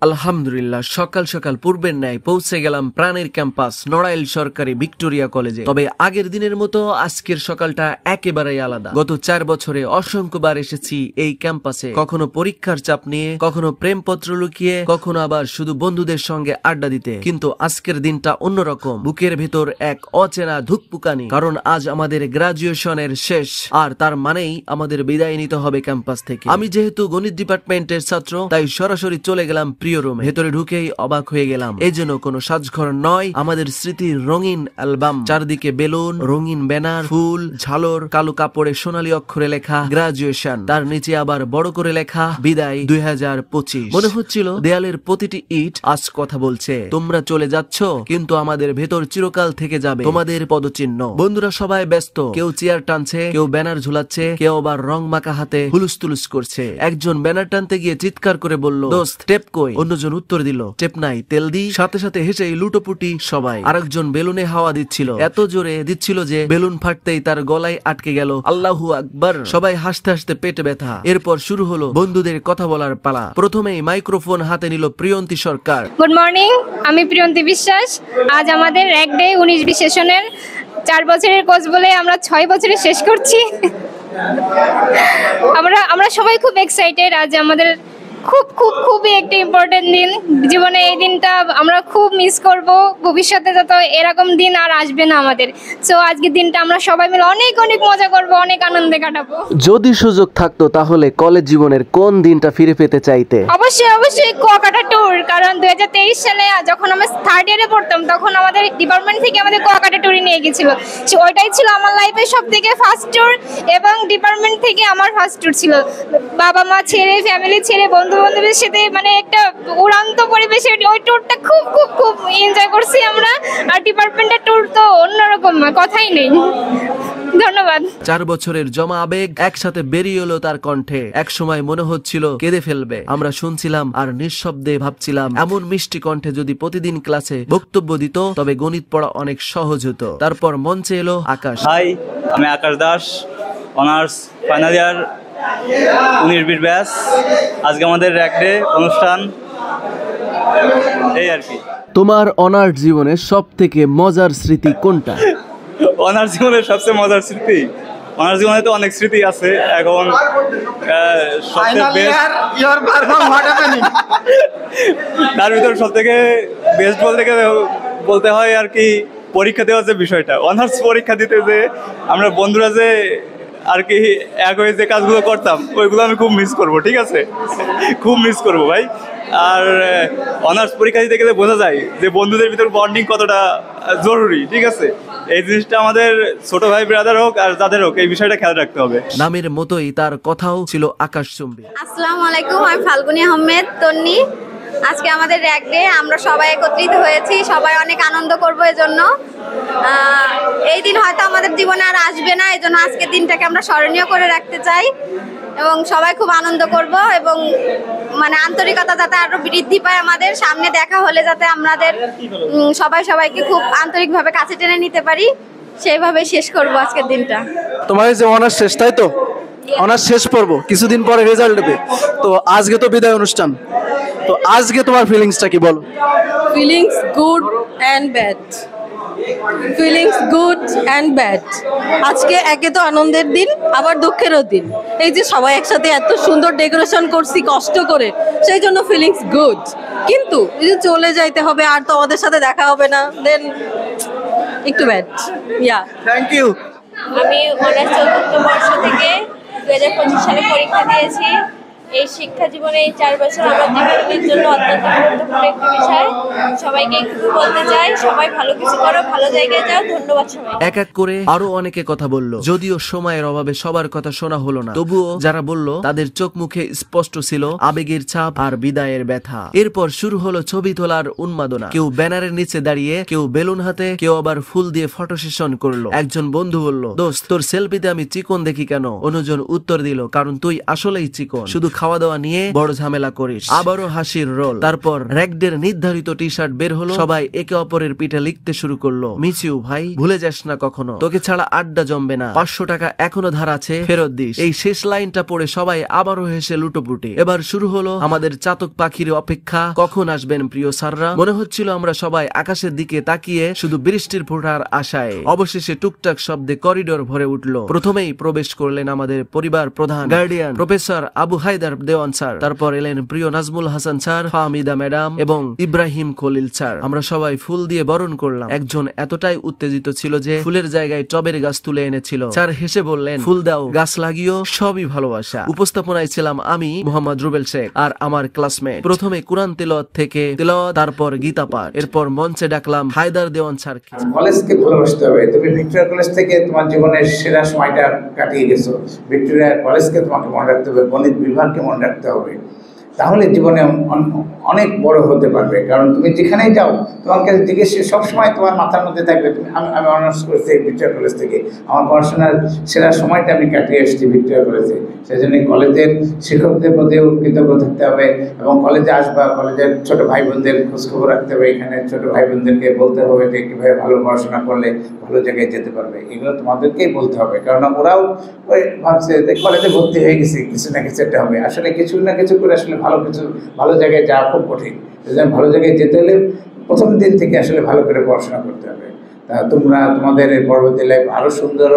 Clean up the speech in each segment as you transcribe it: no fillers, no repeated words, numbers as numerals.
আলহামদুলিল্লাহ সকাল সকাল পূর্বের ন্যায় পৌঁছে গেলাম প্রাণের ক্যাম্পাস নড়াইল সরকারি ভিক্টোরিয়া কলেজে। তবে আগের দিনের মতো আজকের সকালটা একেবারেই আলাদা। গত 4 বছরে অসংখ্যবার এসেছি এই ক্যাম্পাসে, কখনো পরীক্ষার চাপ নিয়ে, কখনো প্রেমপত্র লুকিয়ে, কখনো আবার শুধু বন্ধুদের সঙ্গে আড্ডা দিতে। কিন্তু আজকের দিনটা অন্যরকম, বুকের ভেতর এক অচেনা ধুকপুকানি, কারণ আজ আমাদের গ্রাজুয়েশনের শেষ, আর তার মানেই আমাদের বিদায় নিতে হবে ক্যাম্পাস থেকে। আমি যেহেতু গণিত ডিপার্টমেন্টের ছাত্র, তাই সরাসরি চলে গেলাম প্রিয় রুমে। ভেতরে ঢুকেই অবাক হয়ে গেলাম, এই জন্য কোনো সাজঘর নয়, আমাদের স্মৃতির রঙিন অ্যালবাম। চারদিকে বেলুন, রঙিন ব্যানার, ফুল, ঝালর, কালো কাপড়ে সোনালী অক্ষরে লেখা গ্রাজুয়েশন, তার নিচে আবার বড় করে লেখা বিদায় 2025। মনে হচ্ছিল দেয়ালের প্রতিটি ইট আজ কথা বলছে, তোমরা চলে যাচ্ছ, কিন্তু আমাদের ভেতর চিরকাল থেকে যাবে তোমাদের পদচিহ্ন। বন্ধুরা সবাই ব্যস্ত, কেউ চেয়ার টানছে, কেউ ব্যানার ঝুলাচ্ছে, কেউ আবার রং মাখা হাতে হুলুস তুলুস করছে। একজন ব্যানার টানতে গিয়ে চিৎকার করে বলল, দোস্ত টেপ কই? অন্যজন উত্তর দিল, টেপ নাই, তেল দি। সাথে সাথে হেসে লুটোপুটি সবাই। আরেকজন বেলুনে হাওয়া দিচ্ছিল, এত জোরে দিচ্ছিল যে বেলুন ফাটতেই তার গলায় আটকে গেল। আল্লাহু আকবার। সবাই হাসতে হাসতে পেটে ব্যথা। এরপর শুরু হলো বন্ধুদের কথা বলার পালা। প্রথমেই মাইক্রোফোন হাতে নিল প্রিয়ন্তী সরকার। গুড মর্নিং, আমি প্রিয়ন্তী বিশ্বাস। আজ আমাদের এক ডে 19-20 সেশনের 4 বছরের কোর্স বলে আমরা 6 বছরে শেষ করছি। আমরা সবাই খুব এক্সাইটেড। আজ আমাদের খুবই একটা ইম্পর্টেন্ট দিন জীবনে। এই দিনটা আমরা খুব মিস করব, ভবিষ্যতে যাতে এরকম দিন আর আসবে না আমাদের। সো আজকের দিনটা আমরা সবাই মিলে অনেক মজা করব, অনেক আনন্দে কাটাবো। যদি সুযোগ থাকতো তাহলে কলেজ জীবনের কোন দিনটা ফিরে পেতে চাইতে? অবশ্যই কুয়াকাটা ট্যুর। কারণ 2023 সালে যখন আমরা 3rd ইয়ারে পড়তাম, তখন আমাদের ডিপার্টমেন্ট থেকে আমাদের কুয়াকাটা ট্যুরে নিয়ে গেছিল। ওইটাই ছিল আমার লাইফের সবথেকে ফার্স্ট ট্যুর, এবং ডিপার্টমেন্ট থেকে আমার ফার্স্ট ট্যুর ছিল। বাবা মা ছেড়ে, ফ্যামিলি ছেড়ে, বন্ধুদের সাথে মানে একটা উড়ান্ত পরিবেশে ওই ট্যুরটা খুব এনজয় করছি আমরা। আর ডিপার্টমেন্টের ট্যুর তো অন্যরকম, কথাই নেই। ধন্যবাদ। 4 বছরের জমা আবেগ একসাথে বেরিয়ে এলো তার কণ্ঠে। এক সময় মনে হচ্ছিল কেঁদে ফেলবে। আমরা শুনছিলাম আর নিঃশব্দে ভাবছিলাম, এমন মিষ্টি কণ্ঠে যদি প্রতিদিন ক্লাসে বক্তব্য দিত, তবে গণিত পড়া অনেক সহজ হতো। তারপর মঞ্চে এলো আকাশ। হাই, আমি Akash Das, honours final year 19-20 batch. আজকে আমাদের এক ডে অনুষ্ঠান, এই আর কি। তোমার অনার্স জীবনের সব থেকে মজার স্মৃতি কোনটা? অনার্স জীবনের সবচেয়ে মজার স্মৃতি, অনার্স জীবনে তো অনেক স্মৃতি আছে। এখন তার ভিতর সব থেকে বেস্ট বলতে হয় আর কি পরীক্ষা দেওয়ার যে বিষয়টা। অনার্স পরীক্ষা দিতে যে আমরা বন্ধুরা যে আর কি এক হয়ে যে কাজগুলো করতাম, ওইগুলো আমি খুব মিস করবো। ঠিক আছে, খুব মিস করবো ভাই। আর অনার্স পরীক্ষা দিতে গেলে বোঝা যায় যে বন্ধুদের ভিতর বন্ডিং কতটা জরুরি। ঠিক আছে, এই জিনিসটা আমাদের ছোট ভাই ব্রাদার হোক আর যাদের হোক, এই বিষয়টা খেয়াল রাখতে হবে। নামের মতোই তার কথাও ছিল আকাশচুম্বী। আসসালামু আলাইকুম, আমি ফাল্গুনী আহমেদ তন্নি। আজকে আমাদের এক ডে, আমরা সবাই একত্রিত হয়েছি, সবাই অনেক আনন্দ করবো। এজন্য এই দিন হয়তো আমাদের জীবনে আর আসবে না, এজন্য আজকের দিনটাকে আমরা স্মরণীয় করে রাখতে চাই এবং সবাই খুব আনন্দ করব, এবং মানে আন্তরিকতা যাতে আরো বৃদ্ধি পায়। আমাদের সামনে দেখা হলে যাতে আমাদের সবাইকে খুব আন্তরিকভাবে কাছে টেনে নিতে পারি, সেইভাবে শেষ করব আজকের দিনটা। তোমার যে অনার্স শেষ, তাই তো? অনার্স শেষ পর্ব, কিছুদিন পরে রেজাল্ট দেবে, তো আজকে তো বিদায় অনুষ্ঠান, তো আজকে তোমার ফিলিংসটা কি বলো? Feelings good and bad, feelings good and bad. আজকে একে তো আনন্দের দিন, আবার দুঃখেরও দিন। এই যে সবাই একসাথে এত সুন্দর ডেকোরেশন করছি কষ্ট করে, সেই জন্য ফিলিংস গুড। কিন্তু এই যে চলে যাইতে হবে, আর তো আমাদের সাথে দেখা হবে না, দেন একটু ব্যাড। Yeah, thank you. আমি অনার্স 4th বর্ষ থেকে 2025 সালে পরীক্ষা দিয়েছি। এই শিক্ষা জীবনে এই 4 বছর আমার জীবনের জন্য অত্যন্ত গুরুত্বপূর্ণ একটি বিষয়। সবাইকে একটু বলতে চাই, সবাই ভালো কিছু করো, ভালো জায়গায় যাও। ধন্যবাদ সবাই। এক এক করে আরো অনেকে কথা বলল, যদিও সময়ের অভাবে সবার কথা শোনা হলো না, তবুও যারা বলল তাদের চোখ মুখে স্পষ্ট ছিল আবেগের ছাপ আর বিদায়ের ব্যথা। এরপর শুরু হলো ছবি তোলার উন্মাদনা। কেউ ব্যানারের নিচে দাঁড়িয়ে, কেউ বেলুন হাতে, কেউ আবার ফুল দিয়ে ফটো সেশন করলো। একজন বন্ধু বলল, দোস্ত তোর সেলফিতে আমি চিকন দেখি কেন? অন্যজন উত্তর দিল, কারণ তুই আসলেই চিকন, শুধু খাওয়া দাওয়া নিয়ে বড় ঝামেলা করিস। আবারও হাসির রোল। তারপর র্যাকডের নির্ধারিত টি শার্ট বের হলো, সবাই একে অপরের পিঠে লিখতে শুরু করলো, মিস ইউ ভাই, ভুলে যাস না কখনো, তোকে ছাড়া আড্ডা জমবে না, 500 টাকা এখনো ধার আছে, ফেরত দিস। এই শেষ লাইনটা পড়ে সবাই আবারও হেসে লুটোপুটি। এবার শুরু হলো আমাদের চাতক পাখির অপেক্ষা, কখন আসবেন প্রিয় স্যাররা। মনে হচ্ছিল আমরা সবাই আকাশের দিকে তাকিয়ে শুধু বৃষ্টির ফোঁটার আশায়। অবশেষে টুকটাক শব্দে করিডোর ভরে উঠলো। প্রথমেই প্রবেশ করলেন আমাদের পরিবার প্রধান গার্ডিয়ান প্রফেসর আবু হায়দার দেওয়ান স্যার, তারপর এলেন প্রিয় নাজমুল হাসান স্যার, ফাহমিদা ম্যাডাম এবং ইব্রাহিম খলিল স্যার। আমরা সবাই ফুল দিয়ে বরণ করলাম। একজন এতটাই উত্তেজিত ছিল যে ফুলের জায়গায় টবের গাছ তুলে এনেছিল। স্যার হেসে বললেন, ফুল দাও, গাছ লাগিও, সবই ভালোবাসা। উপস্থাপনায় ছিলাম আমি, মোহাম্মদ রুবেল শেখ, আর আমার ক্লাসমেট। প্রথমে কুরআন তেলাওয়াত থেকে তেলাওয়াত, তারপর গীতা পাঠ, এরপর মঞ্চে ডাকলাম হায়দার দেওয়ান স্যারকে। কলেজকে ভালোবাসতে হবে। তুমি ভিক্টোরিয়া কলেজ থেকে তোমার জীবনের সেরা সময়টা কাটিয়ে গেছো। ভিক্টোরিয়া কলেজকে তোমাকে মনে রাখতে হবে, গণিত বিভাগকে মনে রাখতে হবে, তাহলে জীবনে অনেক বড় হতে পারবে। কারণ তুমি যেখানেই যাও তোমার কাছে জিজ্ঞেস সবসময় তোমার মাথার মধ্যে থাকবে তুমি আমি অনার্স করেছি ভিক্টোরিয়া কলেজ থেকে, আমার পড়াশোনার সেরা সময়টা আমি কাটিয়ে এসেছি ভিক্টোরিয়া কলেজে। সেই জন্য কলেজের শিক্ষকদের প্রতিও কৃতজ্ঞ থাকতে হবে এবং কলেজে আসবা, কলেজের ছোট ভাই বোনদের খোঁজখবর রাখতে হবে। এখানে ছোট ভাই বোনদেরকে বলতে হবে যে কীভাবে ভালো পড়াশোনা করলে ভালো জায়গায় যেতে পারবে। এগুলো তোমাদেরকেই বলতে হবে, কারণ ওরাও ওই ভাবছে যে কলেজে ভর্তি হয়ে গেছি, কিছু না কিছু একটা হবে। আসলে কিছু না কিছু করে আসলে ভালো জায়গায় যাওয়া খুব কঠিন। ভালো জায়গায় যেতে হলে প্রথম দিন থেকে আসলে ভালো করে পড়াশোনা করতে হবে। তা তোমরা তোমাদের এই পরবর্তী লাইফ আরও সুন্দর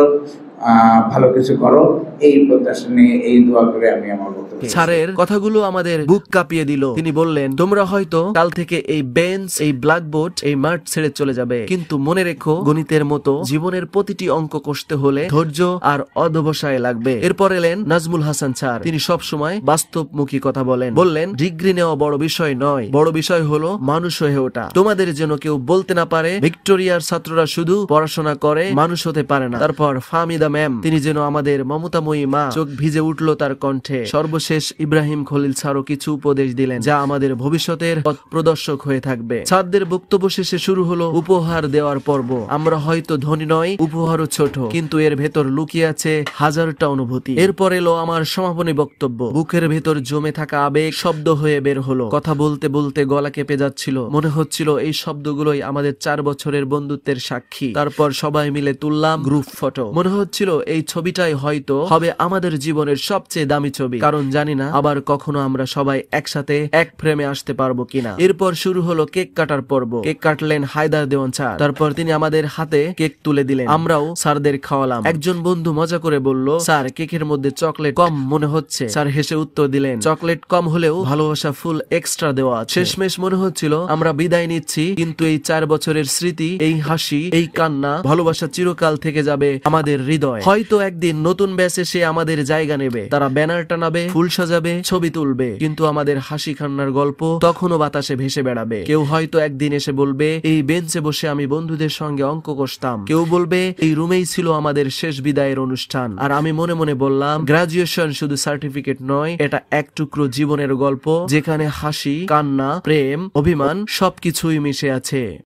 ভালো কিছু করো, এই প্রত্যাশা নিয়ে এই দোয়া করে আমি আমার বক্তব্য। স্যারের কথাগুলো আমাদের বুক কাঁপিয়ে দিল। তিনি বললেন, তোমরা হয়তো কাল থেকে এই বেঞ্চ, এই ব্ল্যাকবোর্ড, এই মাঠ ছেড়ে চলে যাবে, কিন্তু মনে রেখো গণিতের মতো জীবনের প্রতিটি অঙ্ক কষতে হলে ধৈর্য আর অধ্যবসায় লাগবে। এরপর এলেন নাজমুল হাসান স্যার। তিনি সব সময় বাস্তবমুখী কথা বললেন, ডিগ্রি নেওয়া বড় বিষয় নয়, বড় বিষয় হলো মানুষ হয়ে ওঠা। তোমাদের যেন কেউ বলতে না পারে ভিক্টোরিয়ার ছাত্ররা শুধু পড়াশোনা করে, মানুষ হতে পারে না। তারপর ফাহমিদা ম্যাম, তিনি যেন আমাদের মমতাময়ী মা। চোখ ভিজে উঠলো তার কণ্ঠে। সর্বশেষ ইব্রাহিম খলিল স্যারও কিছু উপদেশ দিলেন, যা আমাদের ভবিষ্যতের পথ প্রদর্শক হয়ে থাকবে। ছাত্রদের বক্তব্য শেষে শুরু হলো উপহার দেওয়ার পর্ব। আমরা হয়তো ধনী নয়, উপহারও ছোট, কিন্তু এর ভেতর লুকিয়ে আছে হাজারটা অনুভূতি। এরপর এলো আমার সমাপনী বক্তব্য। বুকের ভেতর জমে থাকা আবেগ শব্দ হয়ে বের হলো। কথা বলতে বলতে গলা কেঁপে যাচ্ছিল। মনে হচ্ছিল এই শব্দগুলোই আমাদের 4 বছরের বন্ধুত্বের সাক্ষী। তারপর সবাই মিলে তুললাম গ্রুপ ফটো। মনে হচ্ছিল এই ছবিটাই হয়তো হবে আমাদের জীবনের সবচেয়ে দামি ছবি, কারণ জানি না আবার কখনো আমরা সবাই একসাথে এক ফ্রেমে আসতে পারবো কিনা। এরপর শুরু হলো কেক কাটার পর্ব। কেক কাটলেন হায়দার দেওয়ান স্যার। তারপর তিনি আমাদের হাতে কেক তুলে দিলেন। আমরাও স্যারদের খাওয়ালাম। একজন বন্ধু মজা করে বলল, স্যার কেকের মধ্যে চকলেট কম মনে হচ্ছে। স্যার হেসে উত্তর দিলেন, চকলেট কম হলেও ভালোবাসা ফুল এক্সট্রা দেওয়া আছে। শেষমেশ মনে হচ্ছিল আমরা বিদায় নিচ্ছি, কিন্তু এই 4 বছরের স্মৃতি, এই হাসি, এই কান্না, ভালোবাসা চিরকাল থেকে যাবে আমাদের হৃদয়। হয়তো একদিন নতুন ব্যাচ এসে আমাদের জায়গা নেবে, তারা ব্যানার টানাবে, ফুল সাজাবে, ছবি তুলবে, কিন্তু আমাদের হাসি কান্নার গল্প তখনও বাতাসে ভেসে বেড়াবে। কেউ হয়তো একদিন এসে বলবে, এই বেঞ্চে বসে আমি বন্ধুদের সঙ্গে অঙ্ক কষতাম। কেউ বলবে, এই রুমেই ছিল আমাদের শেষ বিদায়ের অনুষ্ঠান। আর আমি মনে মনে বললাম, গ্রাজুয়েশন শুধু সার্টিফিকেট নয়, এটা এক টুকরো জীবনের গল্প, যেখানে হাসি, কান্না, প্রেম, অভিমান সবকিছুই মিশে আছে।